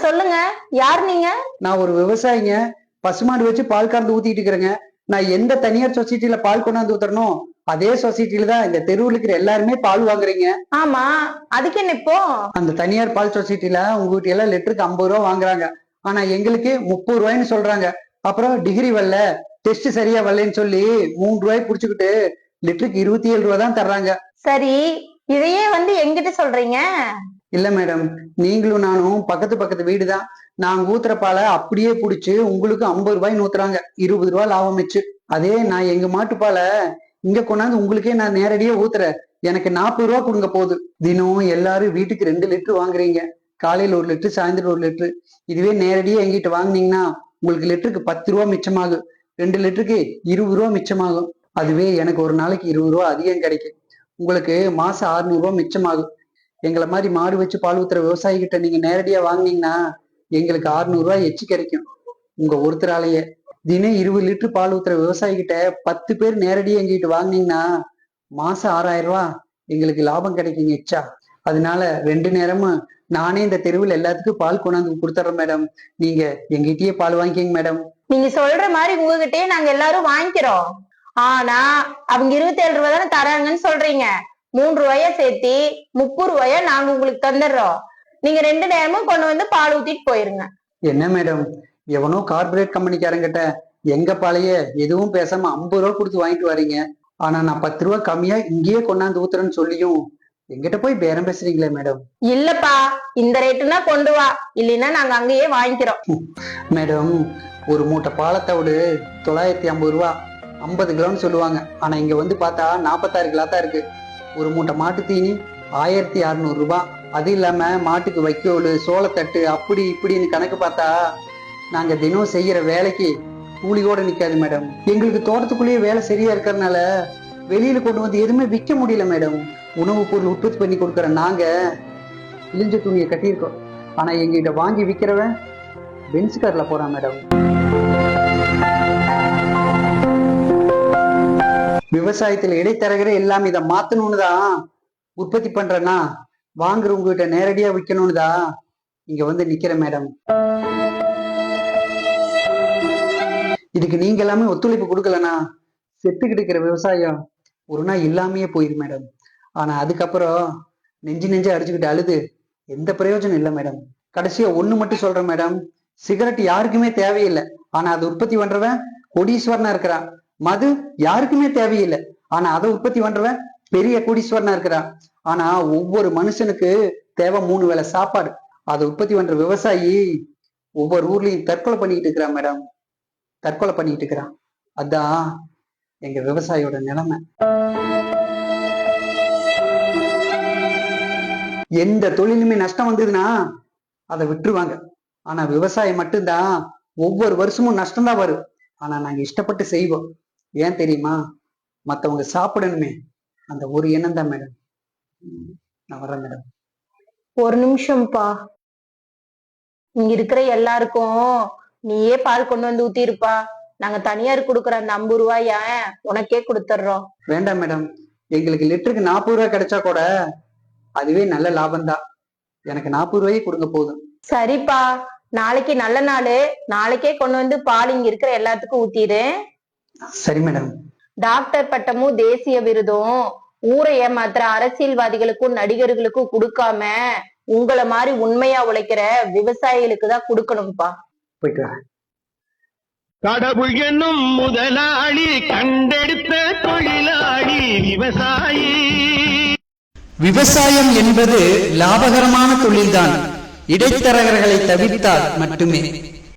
சொல்லுங்க. யார் நீங்க? நான் ஒரு விவசாயிங்க. பசுமாடு வச்சு பால் கறந்து ஊத்திட்டு இருக்கிறேங்க. நான் எந்த தனியார் சொசைட்டில பால் கொண்டாந்து ஊத்துறனோ அதே சொசைட்டில தான் இந்த தெருவில் இருக்கிற எல்லாருமே பால் வாங்குறீங்க. ஆமா, அதுக்கு என்ன இப்போ? அந்த தனியார் பால் சொசைட்டில உங்ககிட்ட எல்லாம் லிட்டருக்கு 50 ரூபா வாங்குறாங்க. ஆனா எங்களுக்கு 30 ரூபாய்ன்னு சொல்றாங்க. அப்புறம் டிகிரி வரல, டெஸ்ட் சரியா வரலன்னு சொல்லி 3 ரூபாய் புடிச்சுக்கிட்டு லிட்டருக்கு 27 ரூபா தான் தர்றாங்க. சரி, இதையே எங்கிட்ட சொல்றீங்க? இல்ல மேடம், நீங்களும் நானும் பக்கத்து பக்கத்து வீடு தான். நாங்க ஊத்துற பாலை அப்படியே புடிச்சு உங்களுக்கு 50 ரூபாய்ன்னு ஊத்துறாங்க. 20 ரூபாய் லாபம் வச்சு. அதே நான் எங்க மாட்டு பாலை இங்க கொண்டாந்து உங்களுக்கே நான் நேரடியா ஊத்துறேன். எனக்கு 40 ரூபா கொடுங்க போகுது. தினம் எல்லாரும் வீட்டுக்கு 2 லிட்டர் வாங்குறீங்க. காலையில 1 லிட்டர், சாயந்தரம் 1 லிட்டர். இதுவே நேரடியா எங்கிட்ட வாங்கினீங்கன்னா உங்களுக்கு லிட்டருக்கு 10 ரூபா மிச்சமாகும். 2 லிட்டருக்கு 20 ரூபா மிச்சமாகும். அதுவே எனக்கு ஒரு நாளைக்கு 20 ரூபா அதிகம் கிடைக்கும். உங்களுக்கு மாசம் 600 ரூபா மிச்சமாகும். எங்களை மாதிரி மாடு வச்சு பால் ஊத்துற விவசாயி கிட்ட நீங்க நேரடியா வாங்கினீங்கன்னா எங்களுக்கு 600 ரூபாய் எச்சு கிடைக்கும். உங்க ஒருத்தராலேயே தினம் 20 லிட்டர் பால் ஊத்துற விவசாயி கிட்ட 10 பேர் நேரடியா எங்கிட்ட வாங்கினீங்கன்னா மாசம் 6000 ரூபாய் எங்களுக்கு லாபம் கிடைக்குங்க எச்சா. அதனால 2 நேரமும் நானே இந்த தெருவில் எல்லாத்துக்கும் பால் கொண்டாந்து கொடுத்துட்றேன் மேடம். நீங்க எங்கிட்டயே பால் வாங்கிக்கங்க மேடம். நீங்க சொல்ற மாதிரி உங்ககிட்டயே நாங்க எல்லாரும் வாங்கிக்கிறோம். ஆனா அவங்க 27 ரூபாய் தானே தராங்கன்னு சொல்றீங்க. 3 ரூபாயா சேர்த்தி 30 ரூபாயா நாங்க உங்களுக்கு தந்துடுறோம். நீங்க 2 நேரமும் கொண்டு வந்து பால் ஊத்திட்டு போயிருங்க. என்ன மேடம், எவனோ கார்பரேட் கம்பெனிக்காரங்கிட்ட எங்க பாலைய எதுவும் பேசாம 50 ரூபா கொடுத்து வாங்கிட்டு வரீங்க. ஆனா நான் 10 ரூபா கம்மியா இங்கேயே கொண்டாந்து ஊத்துறேன்னு சொல்லியும் எங்கிட்ட போய் பேரம் பேசுறீங்களே மேடம். இல்லப்பா, இந்த ரேட்டுனா கொண்டு வா, இல்லைன்னா நாங்க அங்கேயே வாங்கிக்கிறோம். மேடம், ஒரு மூட்டை பாலத்தோடு 950 ரூபா, 50 கிலோன்னு சொல்லுவாங்க. ஆனா இங்க வந்து பார்த்தா 46 கிலோ தான் இருக்கு. ஒரு மூட்டை மாட்டு தீனி 1600 ரூபாய். அது இல்லாம மாட்டுக்கு வைக்கோல், சோளத்தட்டு, அப்படி இப்படின்னு கணக்கு பார்த்தா நாங்க தினம் செய்யற வேலைக்கு கூலியோட நிக்காது மேடம். எங்களுக்கு தோட்டத்துக்குள்ளேயே வேலை சரியா இருக்கிறதுனால வெளியில கொண்டு வந்து எதுவுமே விற்க முடியல மேடம். உணவுப் பொருள் உற்பத்தி பண்ணி கொடுக்குற நாங்க இழிஞ்ச துணியை கட்டியிருக்கோம். ஆனா எங்கிட்ட வாங்கி விற்கிறவன் பென்ஸ் கார்ல போறான் மேடம். விவசாயத்துல இடைத்தரகரே எல்லாம் இதை மாத்தணும்னு தான் உற்பத்தி பண்றேன்னா வாங்குறவங்க கிட்ட நேரடியா விற்கணும்னு தான் இங்க வந்து நிக்கிற மேடம். இதுக்கு நீங்க எல்லாமே ஒத்துழைப்பு கொடுக்கலனா செத்துக்கிட்டு இருக்கிற விவசாயம் ஒரு நாள் இல்லாமையே போயிரு மேடம். ஆனா அதுக்கப்புறம் நெஞ்சு அடிச்சுக்கிட்டு அழுது எந்த பிரயோஜனம் இல்லை மேடம். கடைசியா ஒண்ணு மட்டும் சொல்றேன் மேடம், சிகரெட் யாருக்குமே தேவையில்லை. ஆனா அதை உற்பத்தி பண்றவன் கோடீஸ்வரனா இருக்கிறான். மது யாருக்குமே தேவையில்லை. ஆனா அதை உற்பத்தி பண்றவன் பெரிய கோடீஸ்வரனா இருக்கிறான். ஆனா ஒவ்வொரு மனுஷனுக்கு தேவை 3 வேளை சாப்பாடு. அதை உற்பத்தி பண்ற விவசாயி ஒவ்வொரு ஊர்லயும் தற்கொலை பண்ணிக்கிட்டு இருக்கிறான் மேடம். தற்கொலை பண்ணிக்கிட்டு இருக்கிறான். அதான் எங்க விவசாயியோட நிலைமை. எந்த தொழிலுமே நஷ்டம் வந்ததுன்னா அதை விட்டுருவாங்க. ஆனா விவசாயம் மட்டும்தான் ஒவ்வொரு வருஷமும் நஷ்டம்தான் வரும். ஆனா நாங்க இஷ்டப்பட்டு செய்வோம். ஏன் தெரியுமா? மத்தவங்க சாப்பிடணுமே, அந்த ஒரு எண்ணம் தான் மேடம். நான் வரேன் மேடம். ஒரு நிமிஷம்ப்பா. இங்க இருக்கிற எல்லாருக்கும் நீயே பால் கொண்டு வந்து ஊத்திருப்பா. நாங்க தனியார் கொடுக்குற அந்த 50 ரூபாய உனக்கே கொடுத்துட்றோம். வேண்டாம் மேடம், எங்களுக்கு லிட்டருக்கு 40 ரூபாய் கிடைச்சா கூட அதுவே நல்ல லாபம் தான். எனக்கு 40 ரூபாயே கொடுங்க போதும். சரிப்பா, நாளைக்கு நல்ல நாள், நாளைக்கே கொண்டு வந்து பால் இங்க இருக்கிற எல்லாத்துக்கும் ஊத்திரு. சரி மேடம். டாக்டர் பட்டமும் தேசிய விருதும் ஊரை ஏமாத்துற அரசியல்வாதிகளுக்கும் நடிகர்களுக்கும் கொடுக்காம உங்களை மாதிரி உண்மையா உழைக்கிற விவசாயிகளுக்கு தான் கொடுக்கணும்பா. போயிட்டு வரேன். கடவுள் என்னும் முதலாளி கண்டெடுத்த தொழிலாளி விவசாயி. விவசாயம் என்பது லாபகரமான தொழில்தான், இடைத்தரகர்களை தவிர்த்தால் மட்டுமே.